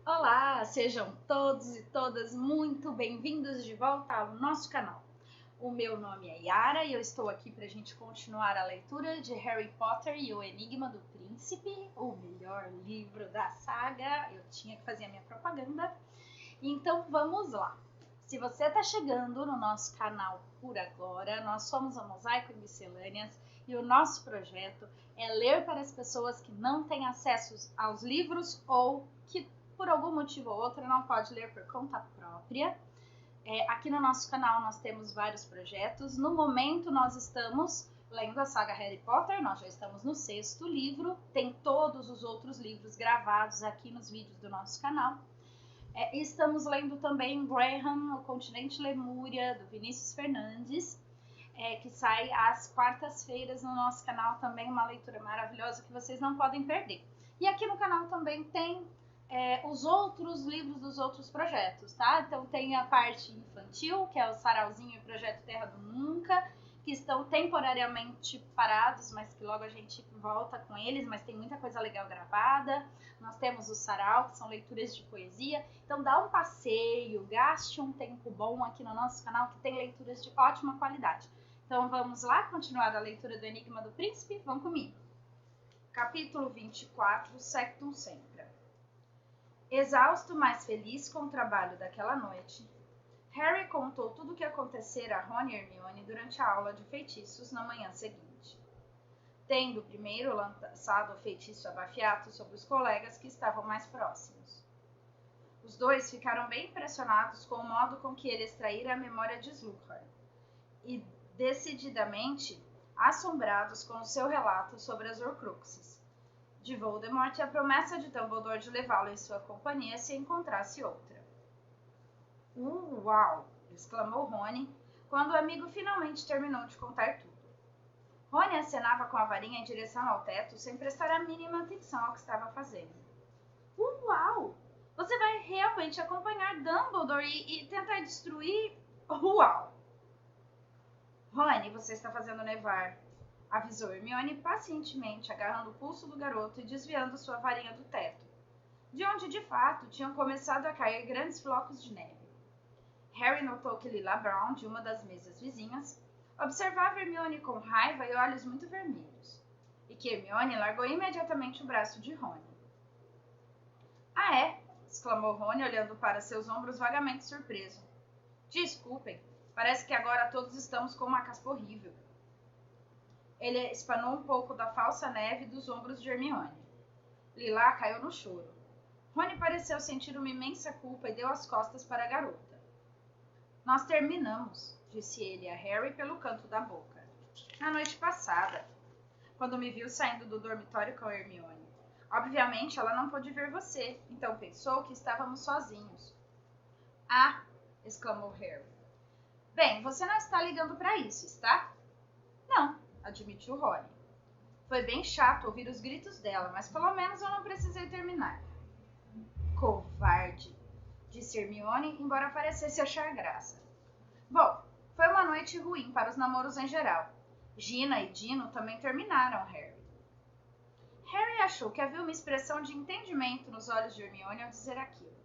Olá, sejam todos e todas muito bem-vindos de volta ao nosso canal. O meu nome é Yara e eu estou aqui para a gente continuar a leitura de Harry Potter e o Enigma do Príncipe, o melhor livro da saga. Eu tinha que fazer a minha propaganda. Então vamos lá. Se você está chegando no nosso canal por agora, nós somos a Mosaico e Miscelâneas e o nosso projeto é ler para as pessoas que não têm acesso aos livros ou que por algum motivo ou outro não pode ler por conta própria. Aqui no nosso canal nós temos vários projetos. No momento nós estamos lendo a saga Harry Potter, nós já estamos no 6º livro, tem todos os outros livros gravados aqui nos vídeos do nosso canal. Estamos lendo também Graham, O Continente Lemúria, do Vinícius Fernandes, que sai às quartas-feiras no nosso canal, também uma leitura maravilhosa que vocês não podem perder. E aqui no canal também tem os outros livros dos outros projetos, tá? Então tem a parte infantil, que é o Sarauzinho e o Projeto Terra do Nunca, que estão temporariamente parados, mas que logo a gente volta com eles, mas tem muita coisa legal gravada. Nós temos o Sarau, que são leituras de poesia. Então dá um passeio, gaste um tempo bom aqui no nosso canal, que tem leituras de ótima qualidade. Então vamos lá continuar a leitura do Enigma do Príncipe? Vão comigo. Capítulo 24, Sectum Sempra. Exausto, mas feliz com o trabalho daquela noite, Harry contou tudo o que acontecera a Rony e Hermione durante a aula de feitiços na manhã seguinte, tendo primeiro lançado o feitiço abafiato sobre os colegas que estavam mais próximos. Os dois ficaram bem impressionados com o modo com que ele extraíra a memória de Slughorn e decididamente assombrados com o seu relato sobre as Horcruxes de Voldemort e a promessa de Dumbledore de levá-lo em sua companhia se encontrasse outra. Uau! Exclamou Rony, quando o amigo finalmente terminou de contar tudo. Rony acenava com a varinha em direção ao teto sem prestar a mínima atenção ao que estava fazendo. Uau! Você vai realmente acompanhar Dumbledore e tentar destruir... Uau! Rony, você está fazendo nevar, avisou Hermione pacientemente, agarrando o pulso do garoto e desviando sua varinha do teto, de onde de fato tinham começado a cair grandes flocos de neve. Harry notou que Lila Brown, de uma das mesas vizinhas, observava Hermione com raiva e olhos muito vermelhos, e que Hermione largou imediatamente o braço de Rony. Ah, é? Exclamou Rony, olhando para seus ombros vagamente surpreso. Desculpem, parece que agora todos estamos com uma caspa horrível. Ele espanou um pouco da falsa neve dos ombros de Hermione. Lila caiu no choro. Rony pareceu sentir uma imensa culpa e deu as costas para a garota. Nós terminamos, disse ele a Harry pelo canto da boca, na noite passada, quando me viu saindo do dormitório com Hermione. Obviamente ela não pôde ver você, então pensou que estávamos sozinhos. Ah, exclamou Harry. Bem, você não está ligando para isso, está? Não, admitiu Rony. Foi bem chato ouvir os gritos dela, mas pelo menos eu não precisei terminar. Covarde, disse Hermione, embora parecesse achar graça. Bom, foi uma noite ruim para os namoros em geral. Gina e Dino também terminaram, Harry. Harry achou que havia uma expressão de entendimento nos olhos de Hermione ao dizer aquilo,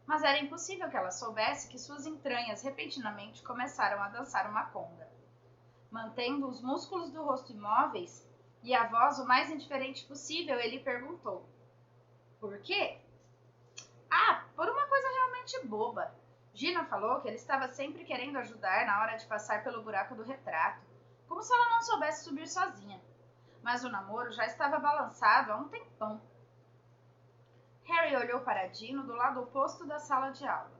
mas era impossível que ela soubesse que suas entranhas repentinamente começaram a dançar uma conga. Mantendo os músculos do rosto imóveis e a voz o mais indiferente possível, ele perguntou: Por quê? Ah, por uma coisa realmente boba. Gina falou que ele estava sempre querendo ajudar na hora de passar pelo buraco do retrato, como se ela não soubesse subir sozinha. Mas o namoro já estava balançado há um tempão. Harry olhou para Dino do lado oposto da sala de aula.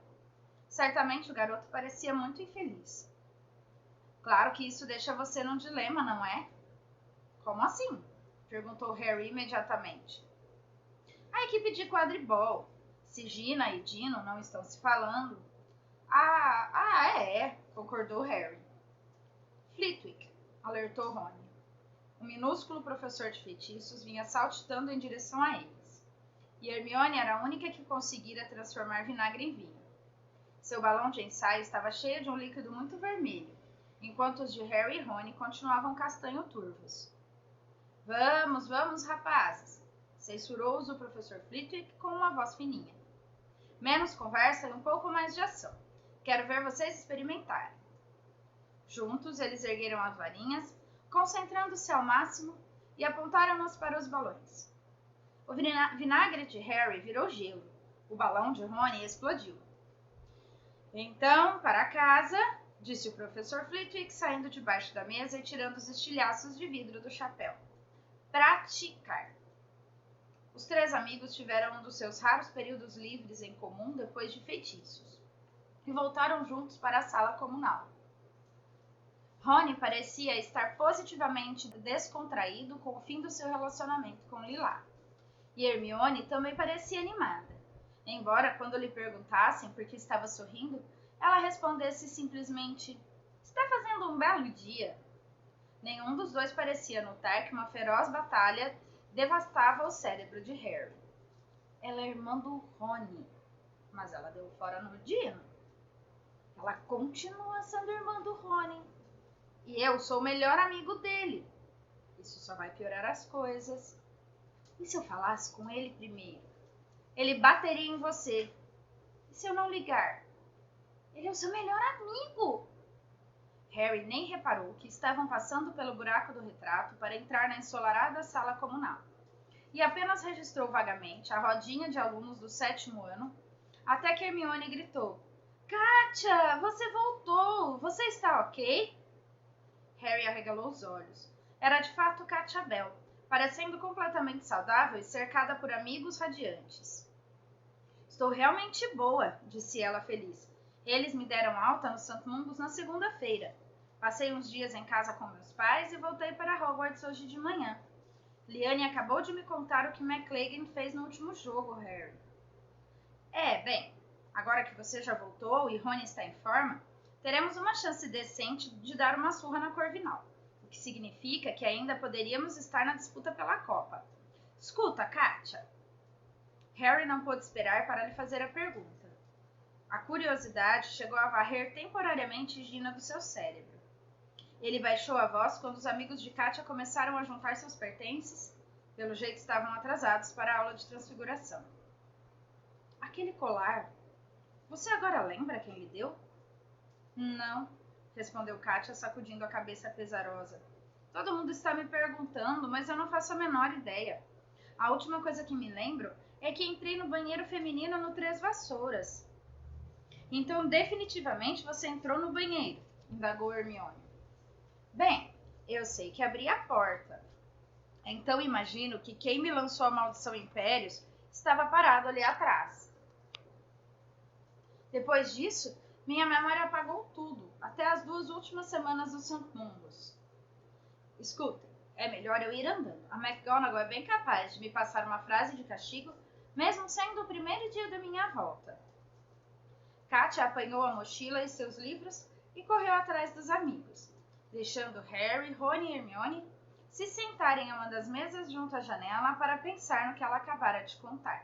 Certamente o garoto parecia muito infeliz. Claro que isso deixa você num dilema, não é? Como assim? Perguntou Harry imediatamente. A equipe de quadribol. Se Gina e Dino não estão se falando... É, concordou Harry. Flitwick, alertou Rony. O minúsculo professor de feitiços vinha saltitando em direção a eles, e Hermione era a única que conseguira transformar vinagre em vinho. Seu balão de ensaio estava cheio de um líquido muito vermelho, enquanto os de Harry e Rony continuavam castanho-turvos. Vamos, rapazes, censurou-os o professor Flitwick com uma voz fininha. Menos conversa e um pouco mais de ação. Quero ver vocês experimentarem. Juntos, eles ergueram as varinhas, concentrando-se ao máximo, e apontaram-nas para os balões. O vinagre de Harry virou gelo. O balão de Rony explodiu. Então, para casa, disse o professor Flitwick, saindo debaixo da mesa e tirando os estilhaços de vidro do chapéu. Praticar. Os três amigos tiveram um dos seus raros períodos livres em comum depois de feitiços, e voltaram juntos para a sala comunal. Rony parecia estar positivamente descontraído com o fim do seu relacionamento com Lila. E Hermione também parecia animada, embora, quando lhe perguntassem por que estava sorrindo, ela respondesse simplesmente: "Está fazendo um belo dia." Nenhum dos dois parecia notar que uma feroz batalha devastava o cérebro de Harry. Ela é irmã do Rony, mas ela deu fora no Dino. Ela continua sendo irmã do Rony. E eu sou o melhor amigo dele. Isso só vai piorar as coisas. E se eu falasse com ele primeiro? Ele bateria em você. E se eu não ligar? Ele é o seu melhor amigo. Harry nem reparou que estavam passando pelo buraco do retrato para entrar na ensolarada sala comunal. E apenas registrou vagamente a rodinha de alunos do 7º ano, até que Hermione gritou: "Kátia, você voltou! Você está ok?" Harry arregalou os olhos. Era de fato Kátia Bell, parecendo completamente saudável e cercada por amigos radiantes. "Estou realmente boa", disse ela feliz. "Eles me deram alta no St. Mungo's na segunda-feira. Passei uns dias em casa com meus pais e voltei para Hogwarts hoje de manhã. Liane acabou de me contar o que McLaggen fez no último jogo, Harry." Bem, agora que você já voltou e Rony está em forma, teremos uma chance decente de dar uma surra na Corvinal, o que significa que ainda poderíamos estar na disputa pela Copa. Escuta, Kátia." Harry não pôde esperar para lhe fazer a pergunta. A curiosidade chegou a varrer temporariamente Gina do seu cérebro. Ele baixou a voz quando os amigos de Kátia começaram a juntar seus pertences. Pelo jeito estavam atrasados para a aula de transfiguração. "Aquele colar, você agora lembra quem lhe deu?" "Não", respondeu Kátia, sacudindo a cabeça pesarosa. "Todo mundo está me perguntando, mas eu não faço a menor ideia. A última coisa que me lembro é que entrei no banheiro feminino no Três Vassouras." "Então, definitivamente, você entrou no banheiro?" indagou Hermione. "Bem, eu sei que abri a porta. Então imagino que quem me lançou a maldição Impérios estava parado ali atrás. Depois disso, minha memória apagou tudo, até as 2 últimas semanas do St. Mungo's. Escutem, é melhor eu ir andando. A McGonagall é bem capaz de me passar uma frase de castigo, mesmo sendo o primeiro dia da minha volta." Kátia apanhou a mochila e seus livros e correu atrás dos amigos, deixando Harry, Rony e Hermione se sentarem a uma das mesas junto à janela para pensar no que ela acabara de contar.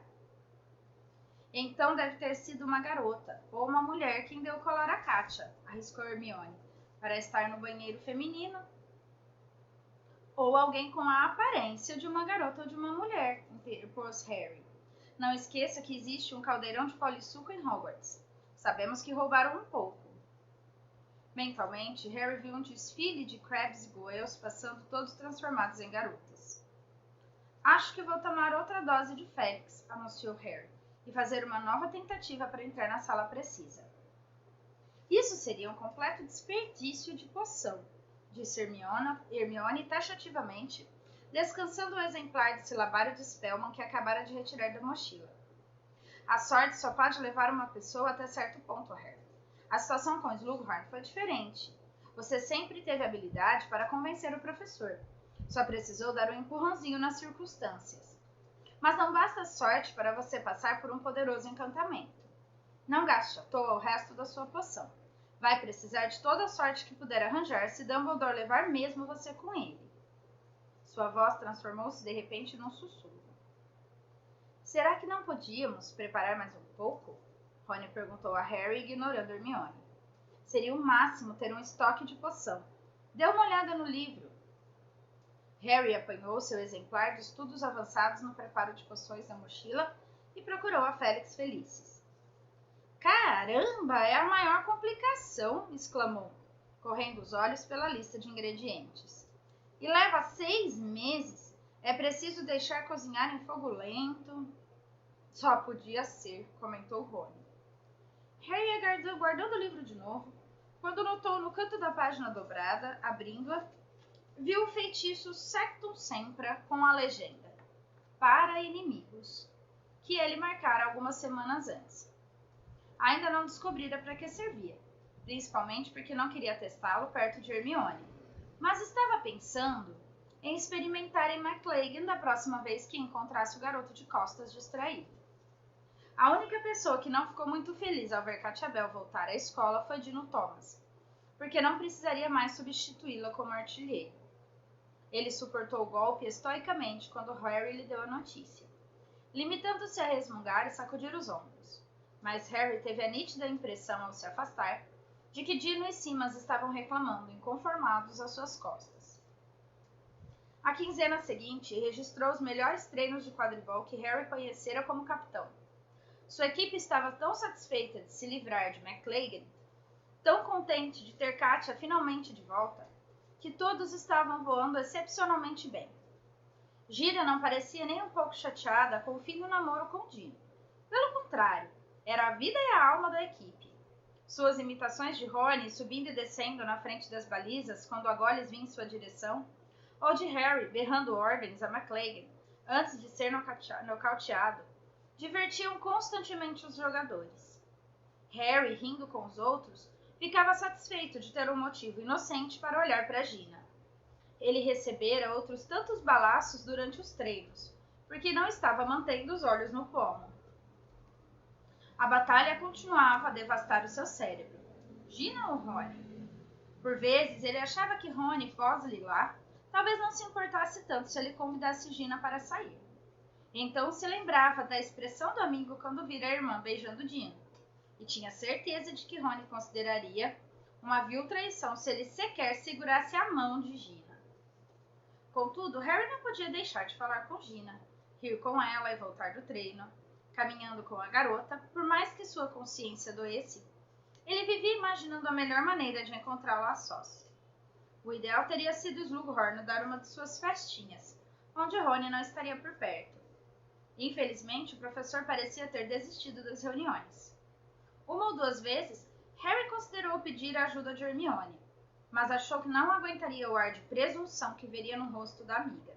"Então deve ter sido uma garota ou uma mulher quem deu o colar a Kátia", arriscou Hermione, "para estar no banheiro feminino." "Ou alguém com a aparência de uma garota ou de uma mulher", interpôs Harry. "Não esqueça que existe um caldeirão de polissuco em Hogwarts. Sabemos que roubaram um pouco." Mentalmente, Harry viu um desfile de Crabs e Goyles passando todos transformados em garotas. "Acho que vou tomar outra dose de Félix", anunciou Harry, "e fazer uma nova tentativa para entrar na sala precisa." "Isso seria um completo desperdício de poção", disse Hermione taxativamente, descansando o exemplar de silabário de Spellman que acabara de retirar da mochila. "A sorte só pode levar uma pessoa até certo ponto, Harry. A situação com Slughorn foi diferente. Você sempre teve habilidade para convencer o professor. Só precisou dar um empurrãozinho nas circunstâncias. Mas não basta sorte para você passar por um poderoso encantamento. Não gaste à toa o resto da sua poção. Vai precisar de toda a sorte que puder arranjar se Dumbledore levar mesmo você com ele." Sua voz transformou-se de repente num sussurro. "Será que não podíamos preparar mais um pouco?" Rony perguntou a Harry, ignorando Hermione. "Seria o máximo ter um estoque de poção. Dê uma olhada no livro." Harry apanhou seu exemplar de estudos avançados no preparo de poções na mochila e procurou a Félix Felicis. Caramba, é a maior complicação, exclamou, correndo os olhos pela lista de ingredientes. E leva 6 meses. É preciso deixar cozinhar em fogo lento. Só podia ser, comentou Rony. Harry guardando o livro de novo, quando notou no canto da página dobrada, abrindo-a, viu o feitiço Sectum Sempra com a legenda para inimigos, que ele marcara algumas semanas antes. Ainda não descobrira para que servia, principalmente porque não queria testá-lo perto de Hermione, mas estava pensando em experimentar em McLaggen da próxima vez que encontrasse o garoto de costas distraído. A única pessoa que não ficou muito feliz ao ver Katia Bell voltar à escola foi Dino Thomas, porque não precisaria mais substituí-la como artilheiro. Ele suportou o golpe estoicamente quando Harry lhe deu a notícia, limitando-se a resmungar e sacudir os ombros. Mas Harry teve a nítida impressão ao se afastar de que Dino e Simas estavam reclamando, inconformados às suas costas. A quinzena seguinte registrou os melhores treinos de quadribol que Harry conhecera como capitão. Sua equipe estava tão satisfeita de se livrar de McLaggen, tão contente de ter Katia finalmente de volta, que todos estavam voando excepcionalmente bem. Gira não parecia nem um pouco chateada com o fim do namoro com Dino. Pelo contrário, era a vida e a alma da equipe. Suas imitações de Rony subindo e descendo na frente das balizas quando a Goles vinha em sua direção, ou de Harry berrando ordens a McLaggen antes de ser nocauteado, divertiam constantemente os jogadores. Harry, rindo com os outros, ficava satisfeito de ter um motivo inocente para olhar para Gina. Ele recebera outros tantos balaços durante os treinos, porque não estava mantendo os olhos no pomo. A batalha continuava a devastar o seu cérebro. Gina ou Rony? Por vezes, ele achava que Rony, pós-lilá, talvez não se importasse tanto se ele convidasse Gina para sair. Então se lembrava da expressão do amigo quando vira a irmã beijando Dino, e tinha certeza de que Rony consideraria uma vil traição se ele sequer segurasse a mão de Gina. Contudo, Harry não podia deixar de falar com Gina, rir com ela e voltar do treino, caminhando com a garota, por mais que sua consciência doesse. Ele vivia imaginando a melhor maneira de encontrá-la a sós. O ideal teria sido Slughorn dar uma de suas festinhas, onde Rony não estaria por perto. Infelizmente, o professor parecia ter desistido das reuniões. Uma ou duas vezes, Harry considerou pedir a ajuda de Hermione, mas achou que não aguentaria o ar de presunção que veria no rosto da amiga.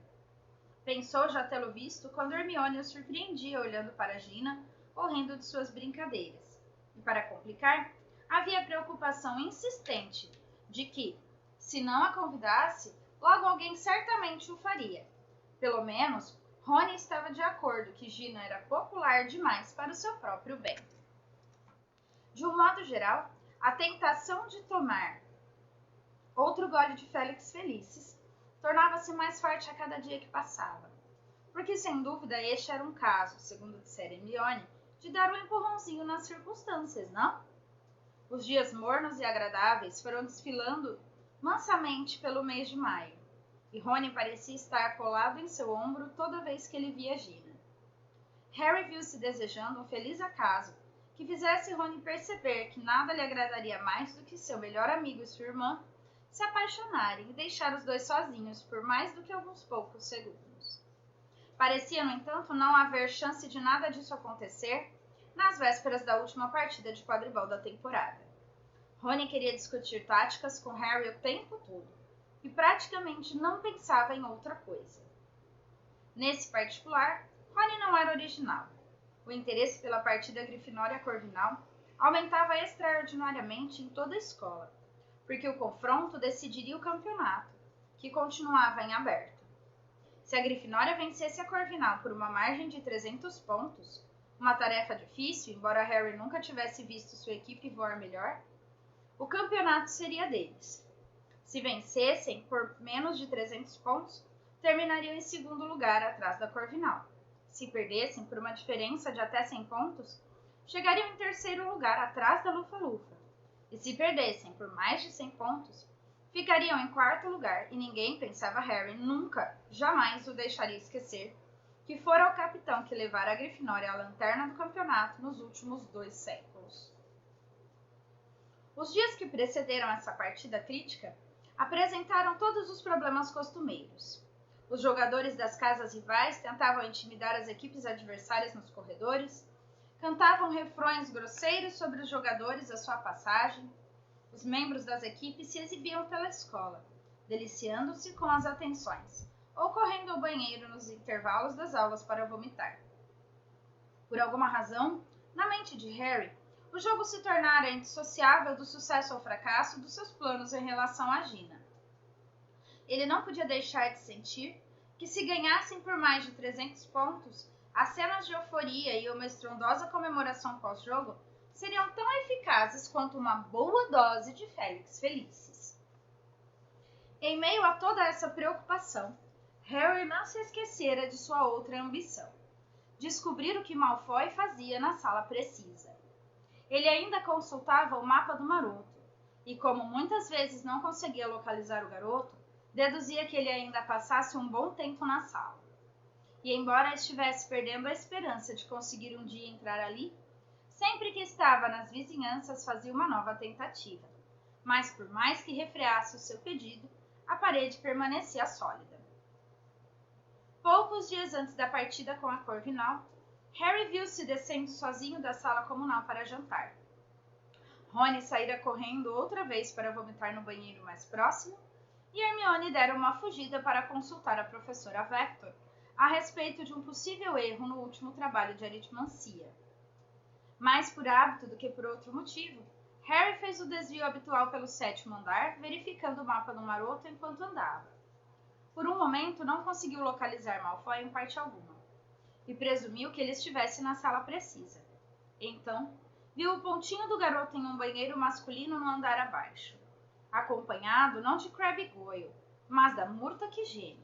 Pensou já tê-lo visto quando Hermione o surpreendia olhando para Gina ou rindo de suas brincadeiras. E para complicar, havia a preocupação insistente de que, se não a convidasse, logo alguém certamente o faria. Pelo menos, Rony estava de acordo que Gina era popular demais para o seu próprio bem. De um modo geral, a tentação de tomar outro gole de Félix Felicis tornava-se mais forte a cada dia que passava. Porque, sem dúvida, este era um caso, segundo dissera Hermione, de dar um empurrãozinho nas circunstâncias, não? Os dias mornos e agradáveis foram desfilando mansamente pelo mês de maio, e Rony parecia estar colado em seu ombro toda vez que ele via Gina. Harry viu-se desejando um feliz acaso que fizesse Rony perceber que nada lhe agradaria mais do que seu melhor amigo e sua irmã se apaixonarem e deixar os dois sozinhos por mais do que alguns poucos segundos. Parecia, no entanto, não haver chance de nada disso acontecer nas vésperas da última partida de quadribol da temporada. Rony queria discutir táticas com Harry o tempo todo e praticamente não pensava em outra coisa. Nesse particular, Rony não era original. O interesse pela partida Grifinória-Corvinal aumentava extraordinariamente em toda a escola, porque o confronto decidiria o campeonato, que continuava em aberto. Se a Grifinória vencesse a Corvinal por uma margem de 300 pontos, uma tarefa difícil, embora Harry nunca tivesse visto sua equipe voar melhor, o campeonato seria deles. Se vencessem por menos de 300 pontos, terminariam em segundo lugar atrás da Corvinal. Se perdessem por uma diferença de até 100 pontos, chegariam em terceiro lugar atrás da Lufa-Lufa. E se perdessem por mais de 100 pontos, ficariam em quarto lugar e ninguém, pensava Harry, nunca, jamais o deixaria esquecer que fora o capitão que levara a Grifinória à lanterna do campeonato nos últimos 2 séculos. Os dias que precederam essa partida crítica apresentaram todos os problemas costumeiros. Os jogadores das casas rivais tentavam intimidar as equipes adversárias nos corredores, cantavam refrões grosseiros sobre os jogadores à sua passagem. Os membros das equipes se exibiam pela escola, deliciando-se com as atenções, ou correndo ao banheiro nos intervalos das aulas para vomitar. Por alguma razão, na mente de Harry, o jogo se tornara indissociável do sucesso ou fracasso dos seus planos em relação a Gina. Ele não podia deixar de sentir que, se ganhassem por mais de 300 pontos, as cenas de euforia e uma estrondosa comemoração pós-jogo seriam tão eficazes quanto uma boa dose de Félix Felicis. Em meio a toda essa preocupação, Harry não se esquecera de sua outra ambição: descobrir o que Malfoy fazia na sala precisa. Ele ainda consultava o mapa do Maroto, e como muitas vezes não conseguia localizar o garoto, deduzia que ele ainda passasse um bom tempo na sala. E embora estivesse perdendo a esperança de conseguir um dia entrar ali, sempre que estava nas vizinhanças fazia uma nova tentativa. Mas por mais que refreasse o seu pedido, a parede permanecia sólida. Poucos dias antes da partida com a Corvinal, Harry viu-se descendo sozinho da sala comunal para jantar. Rony saíra correndo outra vez para vomitar no banheiro mais próximo, e Hermione dera uma fugida para consultar a professora Vector a respeito de um possível erro no último trabalho de aritmancia. Mais por hábito do que por outro motivo, Harry fez o desvio habitual pelo 7º andar, verificando o mapa do Maroto enquanto andava. Por um momento não conseguiu localizar Malfoy em parte alguma, e presumiu que ele estivesse na sala precisa. Então, viu o pontinho do garoto em um banheiro masculino no andar abaixo, acompanhado não de Crabbe e Goyle, mas da Murta que geme.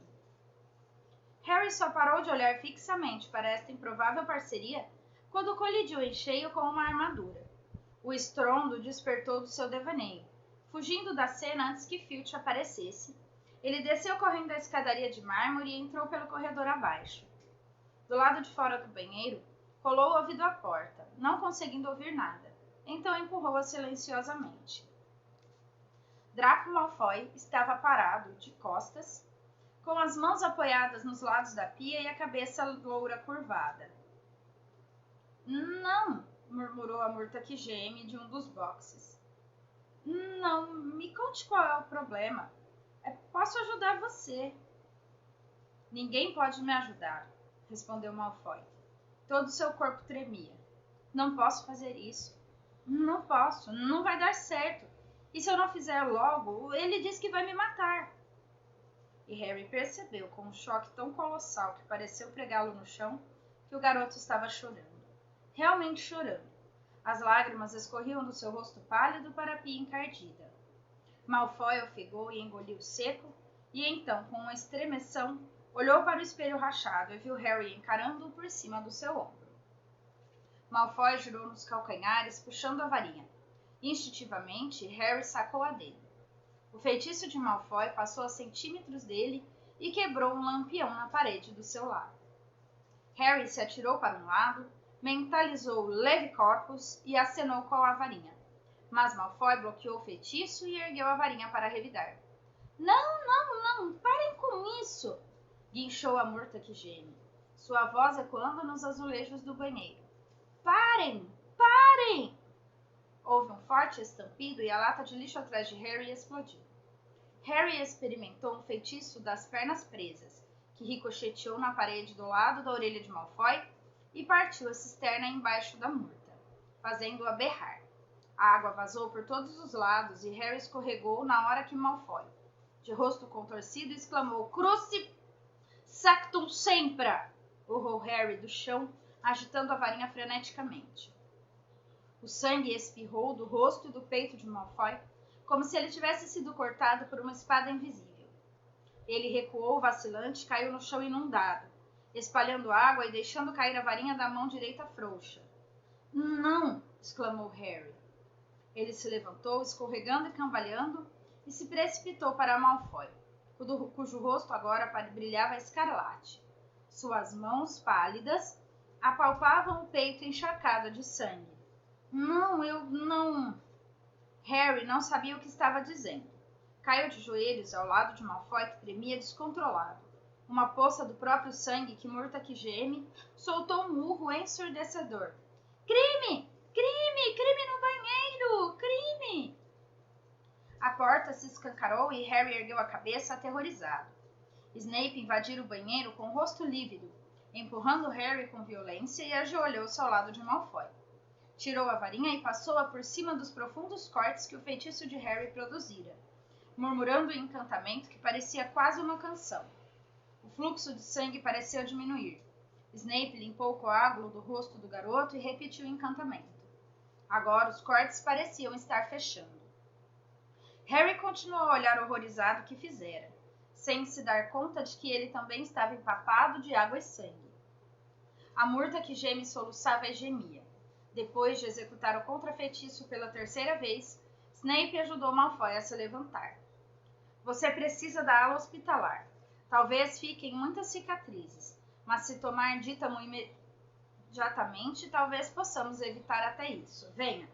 Harry só parou de olhar fixamente para esta improvável parceria quando colidiu em cheio com uma armadura. O estrondo despertou do seu devaneio. Fugindo da cena antes que Filch aparecesse, ele desceu correndo a escadaria de mármore e entrou pelo corredor abaixo. Do lado de fora do banheiro, colou o ouvido à porta, não conseguindo ouvir nada. Então empurrou-a silenciosamente. Draco Malfoy estava parado, de costas, com as mãos apoiadas nos lados da pia e a cabeça loura curvada. Não, murmurou a Murta que geme de um dos boxes. Não, me conte qual é o problema. Posso ajudar você. Ninguém pode me ajudar, respondeu Malfoy. Todo seu corpo tremia. Não posso fazer isso. Não posso, não vai dar certo. E se eu não fizer logo, ele diz que vai me matar. E Harry percebeu, com um choque tão colossal que pareceu pregá-lo no chão, que o garoto estava chorando. Realmente chorando. As lágrimas escorriam do seu rosto pálido para a pia encardida. Malfoy ofegou e engoliu seco, e então, com uma estremeção, olhou para o espelho rachado e viu Harry encarando-o por cima do seu ombro. Malfoy girou nos calcanhares, puxando a varinha. Instintivamente, Harry sacou a dele. O feitiço de Malfoy passou a centímetros dele e quebrou um lampião na parede do seu lado. Harry se atirou para um lado, mentalizou Levicorpus e acenou com a varinha. Mas Malfoy bloqueou o feitiço e ergueu a varinha para revidar. Não, parem com isso! Guinchou a Murta que geme, sua voz ecoando nos azulejos do banheiro. Parem! Houve um forte estampido e a lata de lixo atrás de Harry explodiu. Harry experimentou um feitiço das pernas presas, que ricocheteou na parede do lado da orelha de Malfoy e partiu a cisterna embaixo da Murta, fazendo-a berrar. A água vazou por todos os lados e Harry escorregou na hora que Malfoy, de rosto contorcido, exclamou Cruci Sactum Sempra! Urrou Harry do chão, agitando a varinha freneticamente. O sangue espirrou do rosto e do peito de Malfoy, como se ele tivesse sido cortado por uma espada invisível. Ele recuou vacilante e caiu no chão inundado, espalhando água e deixando cair a varinha da mão direita frouxa. Não! Exclamou Harry. Ele se levantou, escorregando e cambaleando, e se precipitou para Malfoy, cujo rosto agora brilhava escarlate. Suas mãos pálidas apalpavam o peito encharcado de sangue. Não, eu não... Harry não sabia o que estava dizendo. Caiu de joelhos ao lado de Malfoy, que tremia descontrolado. Uma poça do próprio sangue que Murta-que geme soltou um urro ensurdecedor. Crime! Crime! Crime no banheiro! Crime! A porta se escancarou e Harry ergueu a cabeça aterrorizado. Snape invadira o banheiro com o rosto lívido, empurrando Harry com violência e ajoelhou-se ao lado de Malfoy. Tirou a varinha e passou-a por cima dos profundos cortes que o feitiço de Harry produzira, murmurando um encantamento que parecia quase uma canção. O fluxo de sangue pareceu diminuir. Snape limpou o coágulo do rosto do garoto e repetiu o encantamento. Agora os cortes pareciam estar fechando. Harry continuou a olhar horrorizado o que fizera, sem se dar conta de que ele também estava empapado de água e sangue. A Murta que geme soluçava e gemia. Depois de executar o contrafeitiço pela terceira vez, Snape ajudou Malfoy a se levantar. Você precisa da ala hospitalar. Talvez fiquem muitas cicatrizes, mas se tomar Dítamo imediatamente, talvez possamos evitar até isso. Venha.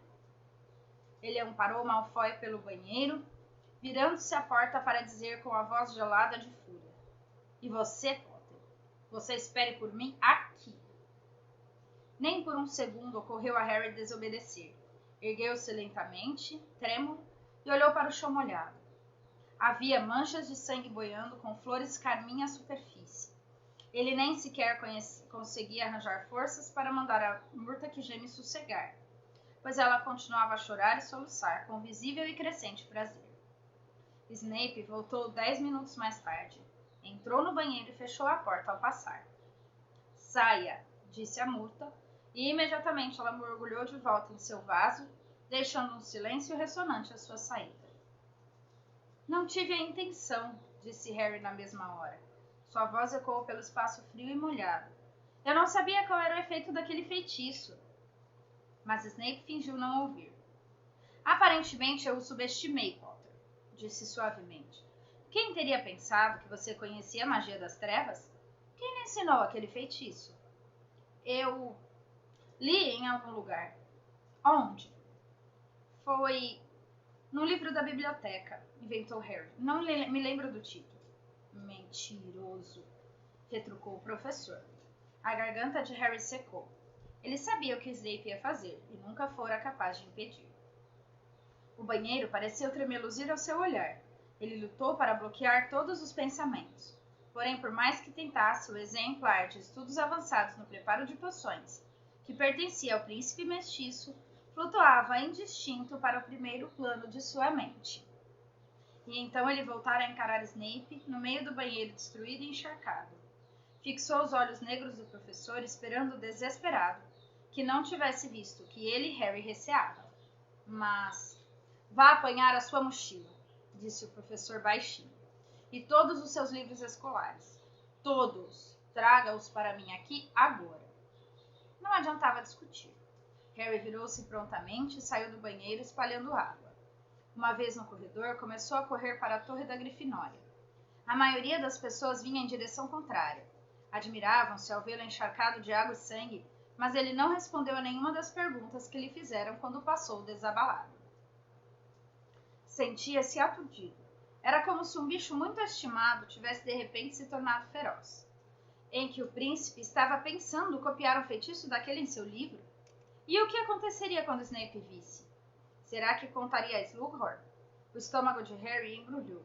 Ele amparou Malfoy pelo banheiro, virando-se à porta para dizer com a voz gelada de fúria. E você, Potter? Você espere por mim aqui. Nem por um segundo ocorreu a Harry desobedecer. Ergueu-se lentamente, trêmulo, e olhou para o chão molhado. Havia manchas de sangue boiando com flores carmim à superfície. Ele nem sequer conseguia arranjar forças para mandar a Murta que geme sossegar, pois ela continuava a chorar e soluçar com visível e crescente prazer. Snape voltou 10 minutos mais tarde. Entrou no banheiro e fechou a porta ao passar. Saia, disse a Murta, e imediatamente ela mergulhou de volta em seu vaso, deixando um silêncio ressonante à sua saída. Não tive a intenção, disse Harry na mesma hora. Sua voz ecoou pelo espaço frio e molhado. Eu não sabia qual era o efeito daquele feitiço. Mas Snape fingiu não ouvir. Aparentemente eu o subestimei, Potter, disse suavemente. Quem teria pensado que você conhecia a magia das trevas? Quem lhe ensinou aquele feitiço? Eu li em algum lugar. Onde? Foi no livro da biblioteca, inventou Harry. Não me lembro do título. Mentiroso, retrucou o professor. A garganta de Harry secou. Ele sabia o que Snape ia fazer e nunca fora capaz de impedir. O banheiro pareceu tremeluzir ao seu olhar. Ele lutou para bloquear todos os pensamentos. Porém, por mais que tentasse, o exemplar de estudos avançados no preparo de poções, que pertencia ao príncipe mestiço, flutuava indistinto para o primeiro plano de sua mente. E então ele voltara a encarar Snape no meio do banheiro destruído e encharcado. Fixou os olhos negros do professor, esperando desesperado que não tivesse visto o que ele e Harry receavam. Mas vá apanhar a sua mochila, disse o professor baixinho, e todos os seus livros escolares. Todos! Traga-os para mim aqui agora. Não adiantava discutir. Harry virou-se prontamente e saiu do banheiro espalhando água. Uma vez no corredor, começou a correr para a torre da Grifinória. A maioria das pessoas vinha em direção contrária. Admiravam-se ao vê-lo encharcado de água e sangue, mas ele não respondeu a nenhuma das perguntas que lhe fizeram quando passou desabalado. Sentia-se aturdido. Era como se um bicho muito estimado tivesse de repente se tornado feroz. Em que o príncipe estava pensando copiar um feitiço daquele em seu livro? E o que aconteceria quando Snape visse? Será que contaria a Slughorn? O estômago de Harry embrulhou.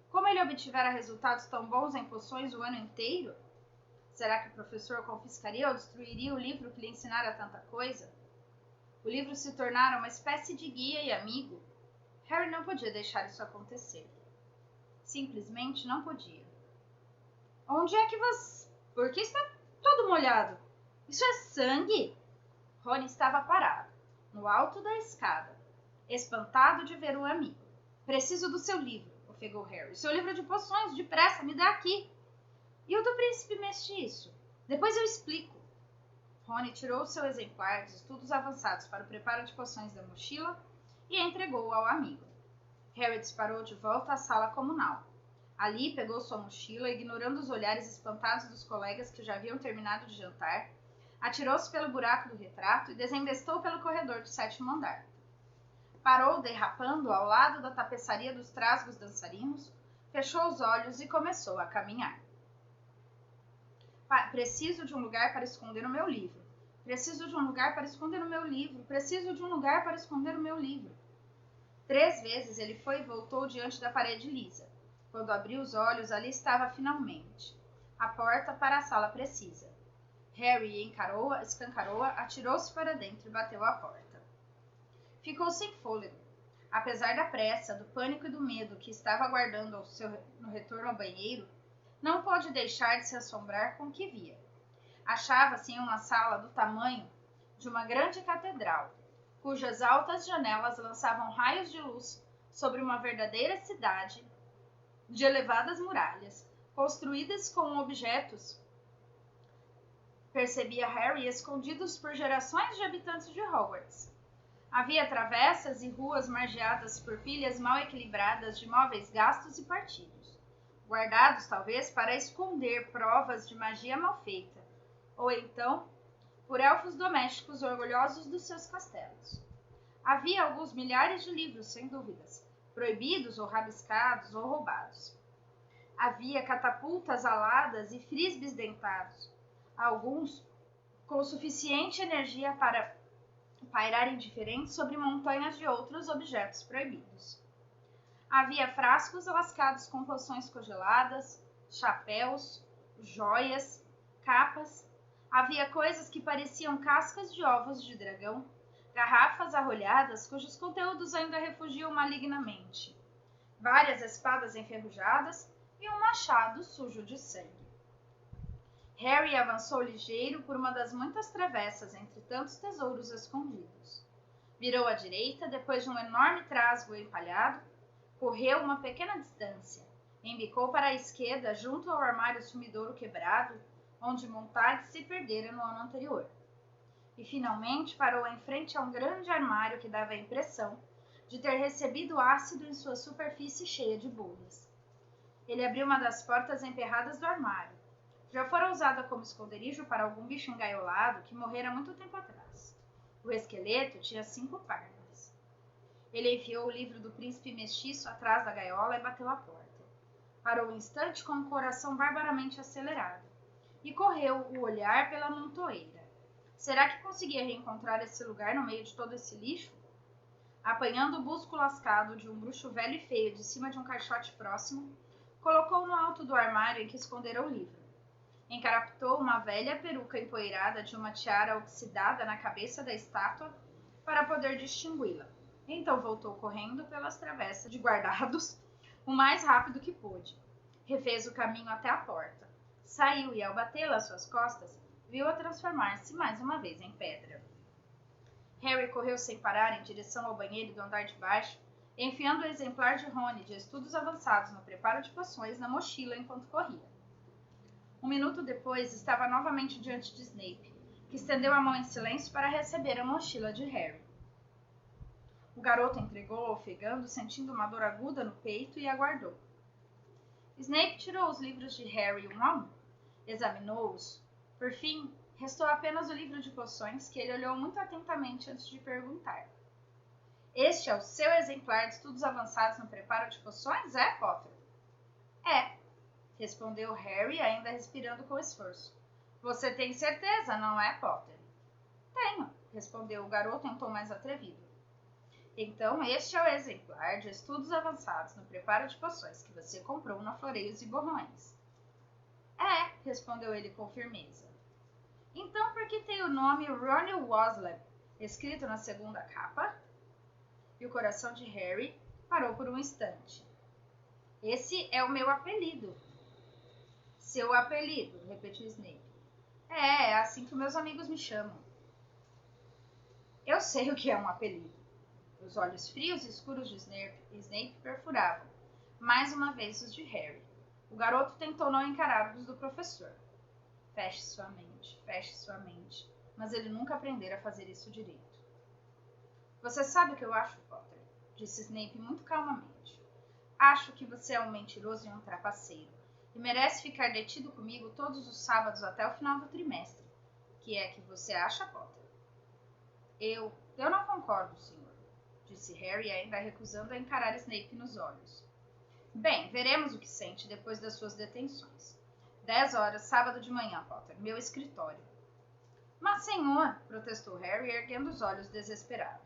Como ele obtivera resultados tão bons em poções o ano inteiro? Será que o professor confiscaria ou destruiria o livro que lhe ensinara tanta coisa? O livro se tornara uma espécie de guia e amigo. Harry não podia deixar isso acontecer. Simplesmente não podia. Onde é que você... Por que está todo molhado? Isso é sangue? Rony estava parado, no alto da escada, espantado de ver o amigo. Preciso do seu livro, ofegou Harry. Seu livro de poções, depressa, me dá aqui. E o do príncipe mestiço? Depois eu explico. Rony tirou o seu exemplar de estudos avançados para o preparo de poções da mochila e entregou-o ao amigo. Harry disparou de volta à sala comunal. Ali pegou sua mochila, ignorando os olhares espantados dos colegas que já haviam terminado de jantar, atirou-se pelo buraco do retrato e desembestou pelo corredor do 7º andar. Parou derrapando ao lado da tapeçaria dos trasgos dançarinos, fechou os olhos e começou a caminhar. Preciso de um lugar para esconder o meu livro. Preciso de um lugar para esconder o meu livro. Preciso de um lugar para esconder o meu livro. 3 vezes ele foi e voltou diante da parede lisa. Quando abriu os olhos, ali estava finalmente a porta para a sala precisa. Harry escancarou-a, atirou-se para dentro e bateu à porta. Ficou sem fôlego. Apesar da pressa, do pânico e do medo que estava aguardando no retorno ao banheiro, não pôde deixar de se assombrar com o que via. Achava-se em uma sala do tamanho de uma grande catedral, cujas altas janelas lançavam raios de luz sobre uma verdadeira cidade de elevadas muralhas, construídas com objetos, percebia Harry, escondidos por gerações de habitantes de Hogwarts. Havia travessas e ruas margeadas por pilhas mal equilibradas de móveis gastos e partidos, guardados talvez para esconder provas de magia mal feita, ou então por elfos domésticos orgulhosos dos seus castelos. Havia alguns milhares de livros, sem dúvidas, proibidos ou rabiscados ou roubados. Havia catapultas aladas e frisbees dentados, alguns com suficiente energia para pairar indiferentes sobre montanhas de outros objetos proibidos. Havia frascos lascados com poções congeladas, chapéus, joias, capas. Havia coisas que pareciam cascas de ovos de dragão, garrafas arrolhadas cujos conteúdos ainda refugiam malignamente, várias espadas enferrujadas e um machado sujo de sangue. Harry avançou ligeiro por uma das muitas travessas entre tantos tesouros escondidos. Virou à direita, depois de um enorme trasgo empalhado, correu uma pequena distância, embicou para a esquerda junto ao armário sumidouro quebrado, onde Montag se perdera no ano anterior. E finalmente parou em frente a um grande armário que dava a impressão de ter recebido ácido em sua superfície cheia de bolhas. Ele abriu uma das portas emperradas do armário. Já fora usada como esconderijo para algum bicho engaiolado que morrera muito tempo atrás. O esqueleto tinha 5 pálpebras. Ele enfiou o livro do príncipe mestiço atrás da gaiola e bateu à porta. Parou um instante com o coração barbaramente acelerado e correu o olhar pela montoeira. Será que conseguia reencontrar esse lugar no meio de todo esse lixo? Apanhando o busco lascado de um bruxo velho e feio de cima de um caixote próximo, colocou no alto do armário em que escondera o livro. Encarapetou uma velha peruca empoeirada de uma tiara oxidada na cabeça da estátua para poder distingui-la. Então voltou correndo pelas travessas de guardados o mais rápido que pôde. Refez o caminho até a porta. Saiu e, ao batê-la às suas costas, viu-a transformar-se mais uma vez em pedra. Harry correu sem parar em direção ao banheiro do andar de baixo, enfiando o exemplar de Rony de estudos avançados no preparo de poções na mochila enquanto corria. Um minuto depois, estava novamente diante de Snape, que estendeu a mão em silêncio para receber a mochila de Harry. O garoto entregou-a ofegando, sentindo uma dor aguda no peito, e aguardou. Snape tirou os livros de Harry um a um, examinou-os. Por fim, restou apenas o livro de poções, que ele olhou muito atentamente antes de perguntar. Este é o seu exemplar de estudos avançados no preparo de poções, é, Potter? É, respondeu Harry, ainda respirando com esforço. Você tem certeza, não é, Potter? Tenho, respondeu o garoto em tom mais atrevido. Então, este é o exemplar de estudos avançados no preparo de poções que você comprou na Floreios e Borrões. É, respondeu ele com firmeza. Então, por que tem o nome Ronnie Weasley escrito na segunda capa? E o coração de Harry parou por um instante. Esse é o meu apelido. Seu apelido, repetiu Snape. É assim que meus amigos me chamam. Eu sei o que é um apelido. Os olhos frios e escuros de Snape perfuravam, mais uma vez, os de Harry. O garoto tentou não encarar os do professor. Feche sua mente, mas ele nunca aprendera a fazer isso direito. Você sabe o que eu acho, Potter? Disse Snape muito calmamente. Acho que você é um mentiroso e um trapaceiro, e merece ficar detido comigo todos os sábados até o final do trimestre. Que é que você acha, Potter? Eu não concordo, senhor, disse Harry, ainda recusando a encarar Snape nos olhos. Bem, veremos o que sente depois das suas detenções. 10 horas, sábado de manhã, Potter, meu escritório. Mas, senhor, protestou Harry, erguendo os olhos desesperado.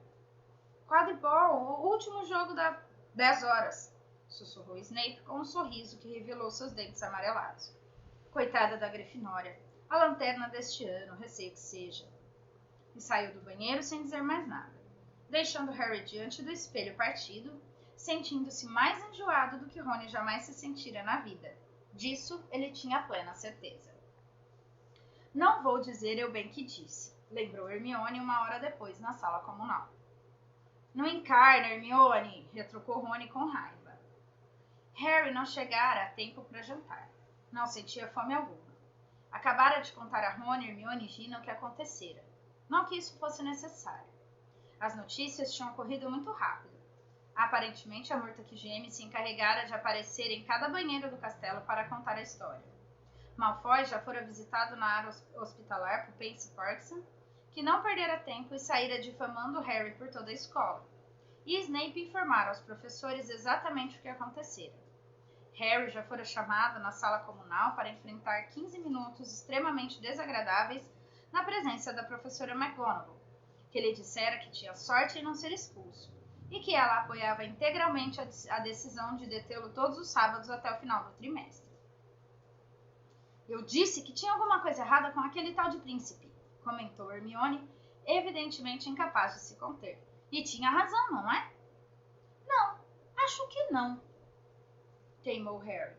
Quadribol, o último jogo da 10 horas, sussurrou Snape com um sorriso que revelou seus dentes amarelados. Coitada da Grifinória, a lanterna deste ano, receio que seja. E saiu do banheiro sem dizer mais nada, deixando Harry diante do espelho partido, sentindo-se mais enjoado do que Rony jamais se sentira na vida. Disso ele tinha plena certeza. Não vou dizer eu bem que disse, lembrou Hermione uma hora depois na sala comunal. Não encarna, Hermione, retrucou Rony com raiva. Harry não chegara a tempo para jantar. Não sentia fome alguma. Acabara de contar a Rony, Hermione e Gina o que acontecera. Não que isso fosse necessário. As notícias tinham corrido muito rápido. Aparentemente, a Murta-que-Geme se encarregara de aparecer em cada banheiro do castelo para contar a história. Malfoy já fora visitado na área hospitalar por Pansy Parkinson, que não perdera tempo e saíra difamando Harry por toda a escola. E Snape informara aos professores exatamente o que acontecera. Harry já fora chamado na sala comunal para enfrentar 15 minutos extremamente desagradáveis na presença da professora McGonagall, que lhe dissera que tinha sorte em não ser expulso, e que ela apoiava integralmente a decisão de detê-lo todos os sábados até o final do trimestre. Eu disse que tinha alguma coisa errada com aquele tal de príncipe, comentou Hermione, evidentemente incapaz de se conter. E tinha razão, não é? Não, acho que não, teimou Harry.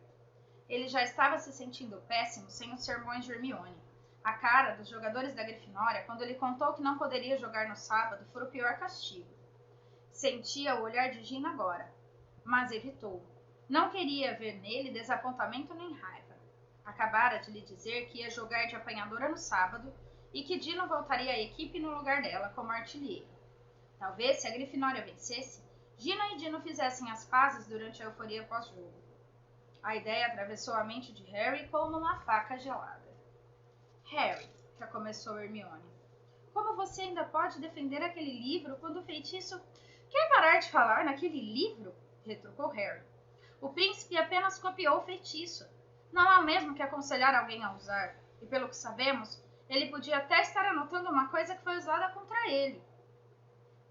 Ele já estava se sentindo péssimo sem os sermões de Hermione. A cara dos jogadores da Grifinória, quando ele contou que não poderia jogar no sábado, foi o pior castigo. Sentia o olhar de Gina agora, mas evitou. Não queria ver nele desapontamento nem raiva. Acabara de lhe dizer que ia jogar de apanhadora no sábado e que Dino voltaria à equipe no lugar dela como artilheiro. Talvez, se a Grifinória vencesse, Gina e Dino fizessem as pazes durante a euforia pós-jogo. A ideia atravessou a mente de Harry como uma faca gelada. Harry, recomeçou Hermione, como você ainda pode defender aquele livro quando o feitiço... Quer parar de falar naquele livro? Retrucou Harry. O príncipe apenas copiou o feitiço. Não há mesmo que aconselhar alguém a usar. E pelo que sabemos, ele podia até estar anotando uma coisa que foi usada contra ele.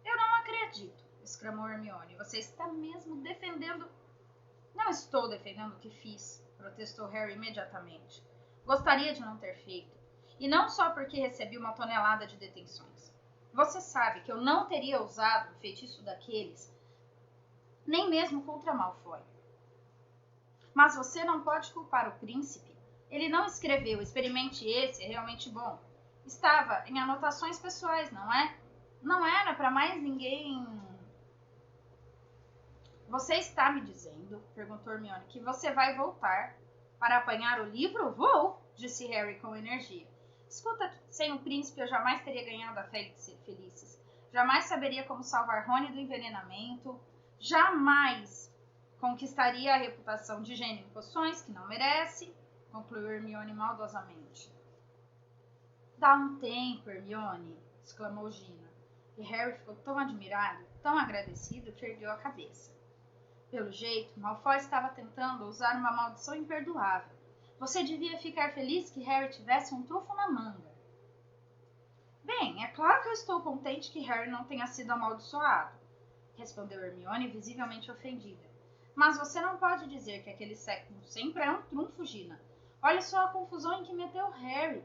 Eu não acredito, exclamou Hermione. Você está mesmo defendendo... Não estou defendendo o que fiz, protestou Harry imediatamente. Gostaria de não ter feito. E não só porque recebi uma tonelada de detenções. Você sabe que eu não teria usado o feitiço daqueles, nem mesmo contra Malfoy. Mas você não pode culpar o príncipe. Ele não escreveu, experimente esse, é realmente bom. Estava em anotações pessoais, não é? Não era para mais ninguém... Você está me dizendo, perguntou Hermione, que você vai voltar para apanhar o livro? Vou, disse Harry com energia. Escuta, sem o príncipe eu jamais teria ganhado a Felicis. Jamais saberia como salvar Rony do envenenamento. Jamais conquistaria a reputação de gênio em poções, que não merece, concluiu Hermione maldosamente. Dá um tempo, Hermione, exclamou Gina. E Harry ficou tão admirado, tão agradecido, que ergueu a cabeça. Pelo jeito, Malfoy estava tentando usar uma maldição imperdoável. Você devia ficar feliz que Harry tivesse um trunfo na manga. Bem, é claro que eu estou contente que Harry não tenha sido amaldiçoado, respondeu Hermione, visivelmente ofendida. Mas você não pode dizer que aquele século sempre é um trunfo, Gina. Olha só a confusão em que meteu Harry.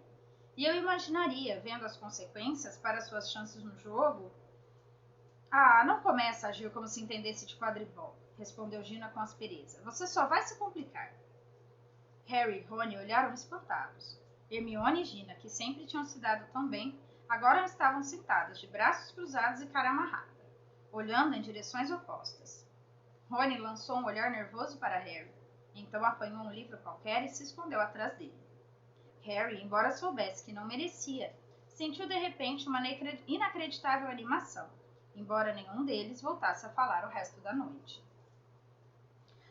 E eu imaginaria, vendo as consequências para suas chances no jogo... Ah, não comece a agir como se entendesse de quadribol, respondeu Gina com aspereza. Você só vai se complicar. Harry e Rony olharam espantados. Hermione e Gina, que sempre tinham se dado tão bem, agora estavam sentadas, de braços cruzados e cara amarrada, olhando em direções opostas. Rony lançou um olhar nervoso para Harry, então apanhou um livro qualquer e se escondeu atrás dele. Harry, embora soubesse que não merecia, sentiu de repente uma inacreditável animação, embora nenhum deles voltasse a falar o resto da noite.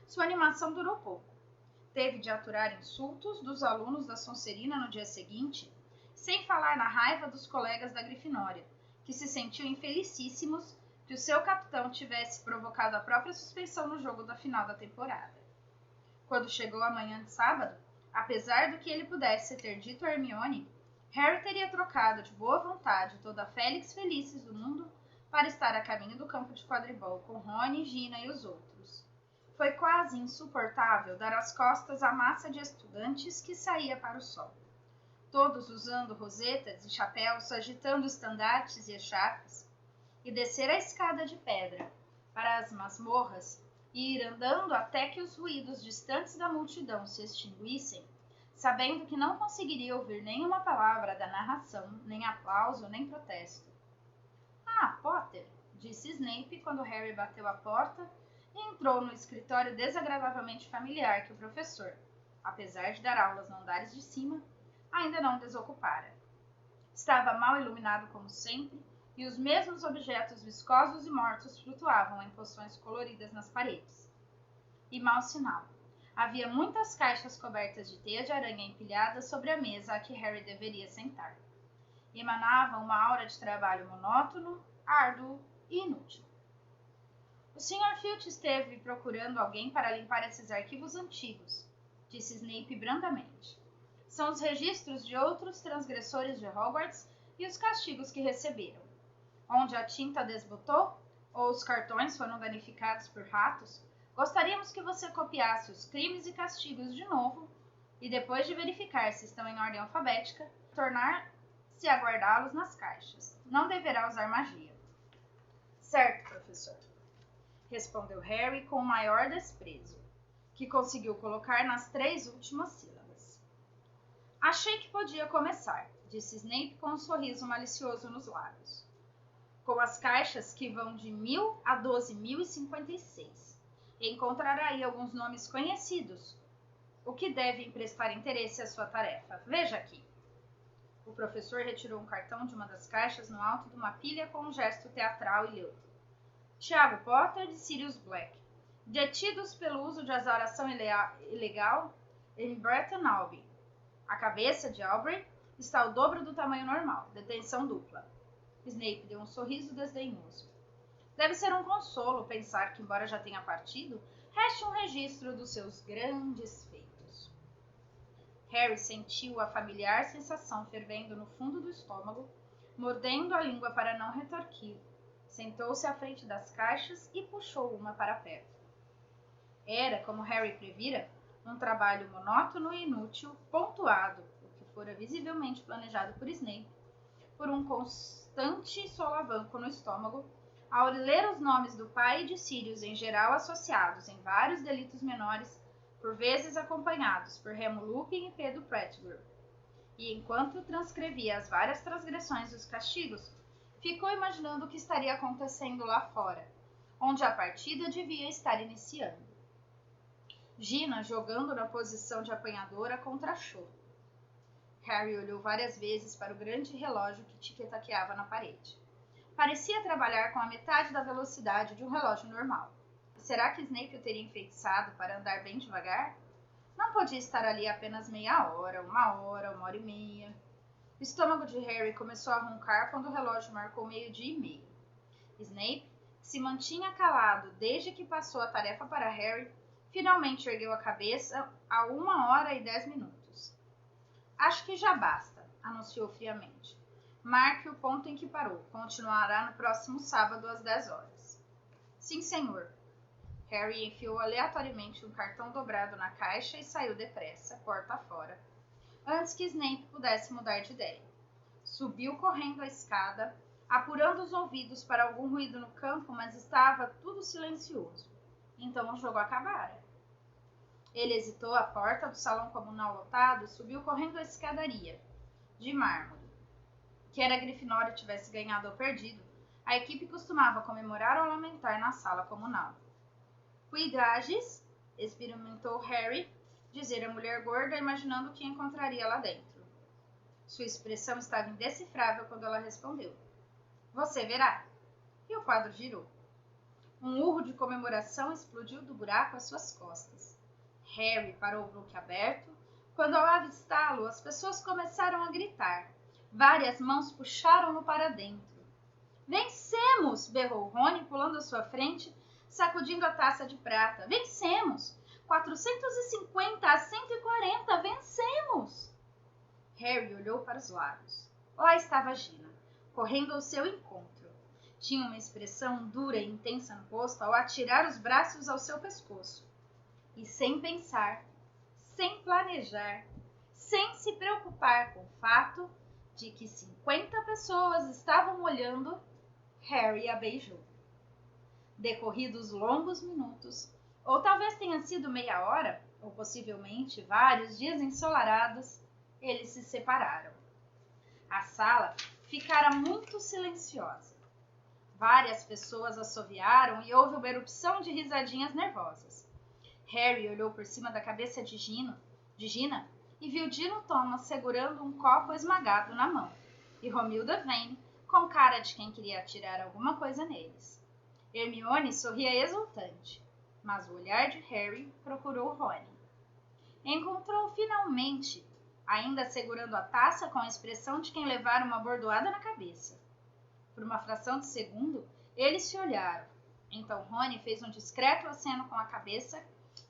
Sua animação durou pouco. Teve de aturar insultos dos alunos da Sonserina no dia seguinte, sem falar na raiva dos colegas da Grifinória, que se sentiam infelicíssimos que o seu capitão tivesse provocado a própria suspensão no jogo da final da temporada. Quando chegou a manhã de sábado, apesar do que ele pudesse ter dito a Hermione, Harry teria trocado de boa vontade toda a Félix Felicis do mundo para estar a caminho do campo de quadribol com Rony, Gina e os outros. Foi quase insuportável dar as costas à massa de estudantes que saía para o sol. Todos usando rosetas e chapéus, agitando estandartes e echarpes, e descer a escada de pedra para as masmorras e ir andando até que os ruídos distantes da multidão se extinguissem, sabendo que não conseguiria ouvir nenhuma palavra da narração, nem aplauso, nem protesto. Ah, Potter, disse Snape quando Harry bateu a porta e entrou no escritório desagradavelmente familiar que o professor, apesar de dar aulas no andares de cima, ainda não desocupara. Estava mal iluminado como sempre, e os mesmos objetos viscosos e mortos flutuavam em poções coloridas nas paredes. E mau sinal. Havia muitas caixas cobertas de teia de aranha empilhadas sobre a mesa a que Harry deveria sentar. Emanava uma aura de trabalho monótono, árduo e inútil. O Sr. Filch esteve procurando alguém para limpar esses arquivos antigos, disse Snape brandamente. São os registros de outros transgressores de Hogwarts e os castigos que receberam. Onde a tinta desbotou ou os cartões foram danificados por ratos, gostaríamos que você copiasse os crimes e castigos de novo e, depois de verificar se estão em ordem alfabética, tornar-se a guardá-los nas caixas. Não deverá usar magia. Certo, professor, respondeu Harry com o maior desprezo, que conseguiu colocar nas 3 últimas sílabas. Achei que podia começar, disse Snape com um sorriso malicioso nos lábios. Com as caixas que vão de 1000 a 12.056. Encontrará aí alguns nomes conhecidos, o que deve emprestar interesse à sua tarefa. Veja aqui. O professor retirou um cartão de uma das caixas no alto de uma pilha com um gesto teatral e leu. Tiago Potter de Sirius Black. Detidos pelo uso de azaração ilegal em Bretton Albion. A cabeça de Aubrey está ao dobro do tamanho normal. Detenção dupla. Snape deu um sorriso desdenhoso. Deve ser um consolo pensar que, embora já tenha partido, reste um registro dos seus grandes feitos. Harry sentiu a familiar sensação fervendo no fundo do estômago, mordendo a língua para não retorquir. Sentou-se à frente das caixas e puxou uma para perto. Era, como Harry previra, um trabalho monótono e inútil, pontuado, o que fora visivelmente planejado por Snape, por um constante solavanco no estômago, ao ler os nomes do pai e de Sirius em geral associados em vários delitos menores, por vezes acompanhados por Remo Lupin e Pedro Pettigrew. E enquanto transcrevia as várias transgressões dos castigos, ficou imaginando o que estaria acontecendo lá fora, onde a partida devia estar iniciando. Gina jogando na posição de apanhadora contra Cho. Harry olhou várias vezes para o grande relógio que tic-taqueava na parede. Parecia trabalhar com a metade da velocidade de um relógio normal. Será que Snape o teria enfeitiçado para andar bem devagar? Não podia estar ali apenas meia hora, uma hora e meia. O estômago de Harry começou a roncar quando o relógio marcou 12:30. Snape, que se mantinha calado desde que passou a tarefa para Harry, finalmente ergueu a cabeça a 1h10. Acho que já basta, anunciou friamente. Marque o ponto em que parou. Continuará no próximo sábado às 10h. Sim, senhor. Harry enfiou aleatoriamente um cartão dobrado na caixa e saiu depressa, porta fora, antes que Snape pudesse mudar de ideia. Subiu correndo a escada, apurando os ouvidos para algum ruído no campo, mas estava tudo silencioso. Então o jogo acabara. Ele hesitou à porta do salão comunal lotado e subiu correndo a escadaria, de mármore. Quer a Grifinória tivesse ganhado ou perdido, a equipe costumava comemorar ou lamentar na sala comunal. Cuidages, experimentou Harry, dizer a mulher gorda, imaginando o que encontraria lá dentro. Sua expressão estava indecifrável quando ela respondeu. Você verá. E o quadro girou. Um urro de comemoração explodiu do buraco às suas costas. Harry parou boquiaberto. Quando ao avistá-lo, as pessoas começaram a gritar. Várias mãos puxaram-no para dentro. Vencemos! Vencemos! Berrou Rony, pulando à sua frente, sacudindo a taça de prata. Vencemos! 450 a 140, vencemos! Harry olhou para os lados. Lá estava Gina, correndo ao seu encontro. Tinha uma expressão dura e intensa no rosto ao atirar os braços ao seu pescoço. E sem pensar, sem planejar, sem se preocupar com o fato de que 50 pessoas estavam olhando, Harry a beijou. Decorridos longos minutos, ou talvez tenha sido meia hora, ou possivelmente vários dias ensolarados, eles se separaram. A sala ficara muito silenciosa. Várias pessoas assoviaram e houve uma erupção de risadinhas nervosas. Harry olhou por cima da cabeça de Gina e viu Dino Thomas segurando um copo esmagado na mão, e Romilda Vane com cara de quem queria atirar alguma coisa neles. Hermione sorria exultante, mas o olhar de Harry procurou Rony. Encontrou finalmente, ainda segurando a taça com a expressão de quem levara uma bordoada na cabeça. Por uma fração de segundo, eles se olharam. Então Rony fez um discreto aceno com a cabeça,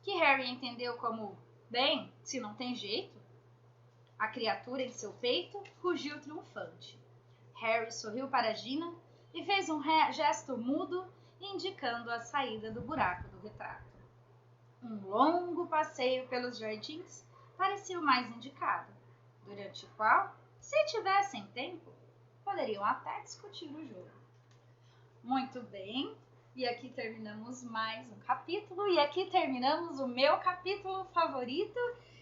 que Harry entendeu como, bem, se não tem jeito. A criatura em seu peito rugiu triunfante. Harry sorriu para Gina e fez um gesto mudo, indicando a saída do buraco do retrato. Um longo passeio pelos jardins parecia o mais indicado, durante o qual, se tivessem tempo, poderiam até discutir o jogo. Muito bem, e aqui terminamos mais um capítulo, e aqui terminamos o meu capítulo favorito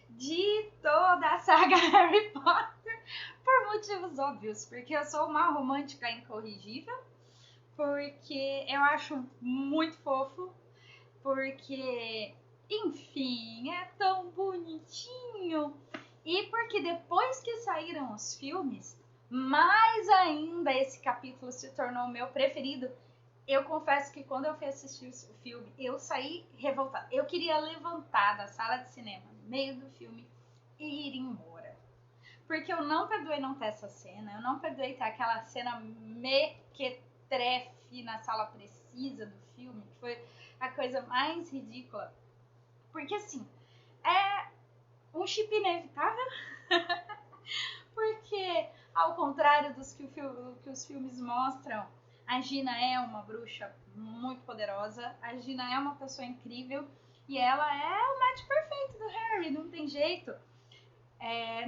de toda a saga Harry Potter, por motivos óbvios, porque eu sou uma romântica incorrigível, porque eu acho muito fofo, porque, enfim, é tão bonitinho, e porque depois que saíram os filmes, mais ainda esse capítulo se tornou o meu preferido. Eu confesso que quando eu fui assistir o filme, eu saí revoltada. Eu queria levantar da sala de cinema, no meio do filme, e ir embora. Porque eu não perdoei não ter essa cena, eu não perdoei ter aquela cena mequetrefe na sala precisa do filme, que foi a coisa mais ridícula. Porque, assim, é um chip inevitável. Porque, ao contrário dos que os filmes mostram, a Gina é uma bruxa muito poderosa, a Gina é uma pessoa incrível e ela é o match perfeito do Harry, não tem jeito.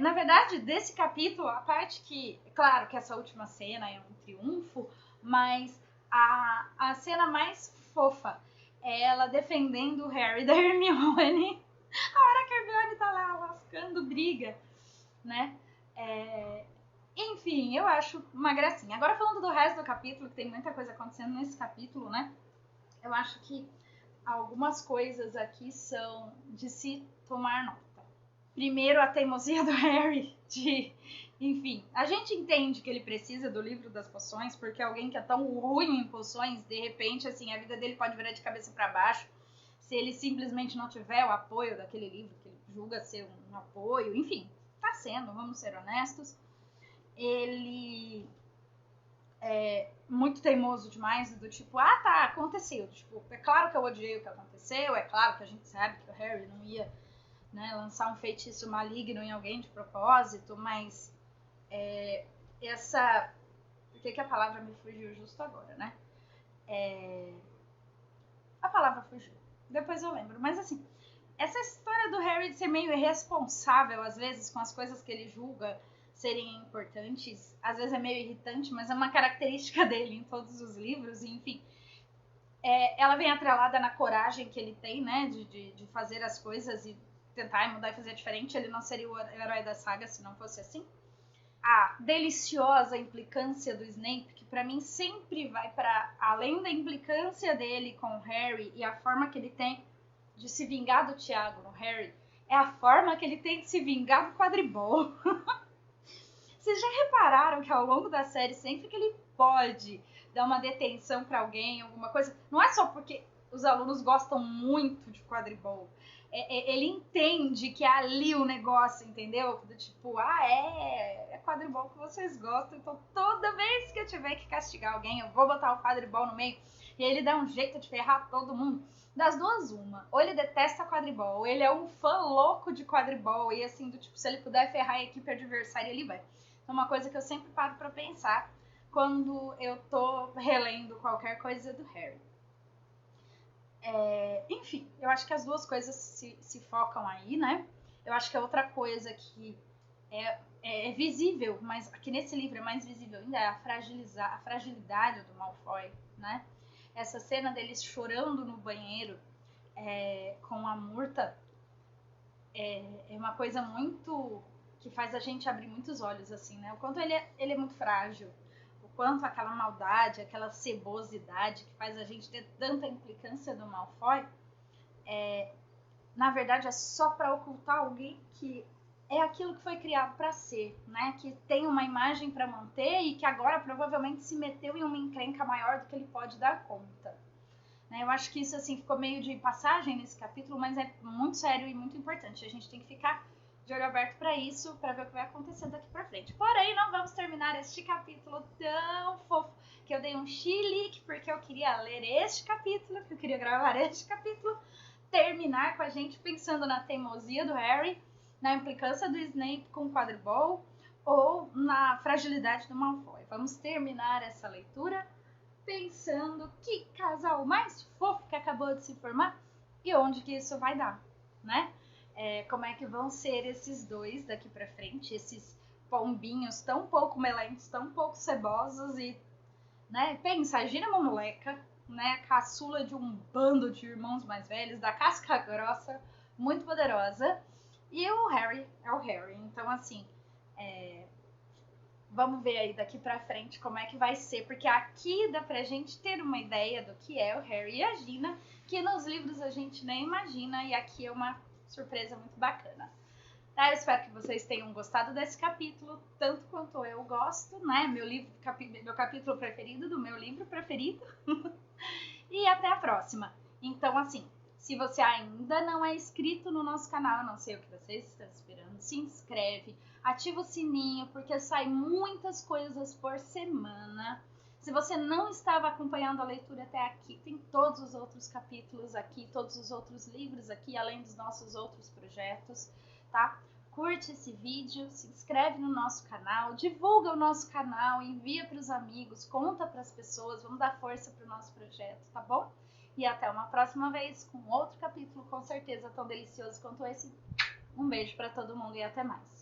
Na verdade, desse capítulo, a parte que, claro que essa última cena é um triunfo, mas a cena mais fofa é ela defendendo o Harry da Hermione. A hora que a Hermione tá lá lascando briga, né? Enfim, eu acho uma gracinha. Agora falando do resto do capítulo, que tem muita coisa acontecendo nesse capítulo, né? Eu acho que algumas coisas aqui são de se tomar nota. Primeiro, a teimosia do Harry enfim, a gente entende que ele precisa do livro das poções, porque alguém que é tão ruim em poções, de repente, assim, a vida dele pode virar de cabeça para baixo se ele simplesmente não tiver o apoio daquele livro, que ele julga ser um apoio, enfim, tá sendo, vamos ser honestos. Ele é muito teimoso demais, do tipo, tá, aconteceu. Tipo, é claro que eu odiei o que aconteceu, é claro que a gente sabe que o Harry não ia, né, lançar um feitiço maligno em alguém de propósito, mas por que a palavra me fugiu justo agora, né? A palavra fugiu, depois eu lembro, mas assim, essa história do Harry de ser meio irresponsável, às vezes, com as coisas que ele julga serem importantes, às vezes é meio irritante, mas é uma característica dele em todos os livros, e, enfim. Ela vem atrelada na coragem que ele tem, né, de fazer as coisas e tentar mudar e fazer diferente. Ele não seria o herói da saga se não fosse assim. A deliciosa implicância do Snape, que pra mim sempre vai para além da implicância dele com o Harry e a forma que ele tem de se vingar do Tiago no Harry, é a forma que ele tem de se vingar do Quadribol. Vocês já repararam que ao longo da série, sempre que ele pode dar uma detenção pra alguém, alguma coisa, não é só porque os alunos gostam muito de quadribol. Ele entende que é ali o negócio, entendeu? Do tipo, é quadribol que vocês gostam, então toda vez que eu tiver que castigar alguém, eu vou botar o quadribol no meio, e ele dá um jeito de ferrar todo mundo. Das duas, uma. Ou ele detesta quadribol, ou ele é um fã louco de quadribol, e assim, do tipo, se ele puder ferrar a equipe adversária, ele vai. Então, uma coisa que eu sempre paro pra pensar quando eu tô relendo qualquer coisa do Harry. Enfim, eu acho que as duas coisas se focam aí, né? Eu acho que a outra coisa que é visível, mas aqui nesse livro é mais visível ainda, é a fragilidade do Malfoy, né? Essa cena deles chorando no banheiro com a Murta é uma coisa muito que faz a gente abrir muitos olhos, assim, né? O quanto ele é muito frágil, o quanto aquela maldade, aquela cebosidade que faz a gente ter tanta implicância do Malfoy, na verdade é só para ocultar alguém que é aquilo que foi criado para ser, né? Que tem uma imagem para manter e que agora provavelmente se meteu em uma encrenca maior do que ele pode dar conta. Né? Eu acho que isso assim ficou meio de passagem nesse capítulo, mas é muito sério e muito importante. A gente tem que ficar de olho aberto para isso, para ver o que vai acontecer daqui para frente. Porém, não vamos terminar este capítulo tão fofo que eu dei um chilique porque eu queria ler este capítulo, que eu queria gravar este capítulo, terminar com a gente pensando na teimosia do Harry, na implicância do Snape com o quadribol ou na fragilidade do Malfoy. Vamos terminar essa leitura pensando que casal mais fofo que acabou de se formar e onde que isso vai dar, né? Como é que vão ser esses dois daqui pra frente, esses pombinhos tão pouco melentos, tão pouco cebosos e, né? Pensa, a Gina é uma moleca, né? Caçula de um bando de irmãos mais velhos, da casca grossa, muito poderosa, e o Harry é o Harry, então assim, vamos ver aí daqui pra frente como é que vai ser, porque aqui dá pra gente ter uma ideia do que é o Harry e a Gina, que nos livros a gente nem imagina, e aqui é uma surpresa muito bacana. Tá, eu espero que vocês tenham gostado desse capítulo, tanto quanto eu gosto, né? Meu capítulo preferido do meu livro preferido. E até a próxima. Então, assim, se você ainda não é inscrito no nosso canal, eu não sei o que vocês estão esperando, se inscreve, ativa o sininho, porque sai muitas coisas por semana. Se você não estava acompanhando a leitura até aqui, tem todos os outros capítulos aqui, todos os outros livros aqui, além dos nossos outros projetos, tá? Curte esse vídeo, se inscreve no nosso canal, divulga o nosso canal, envia para os amigos, conta para as pessoas, vamos dar força para o nosso projeto, tá bom? E até uma próxima vez com outro capítulo, com certeza tão delicioso quanto esse. Um beijo para todo mundo e até mais.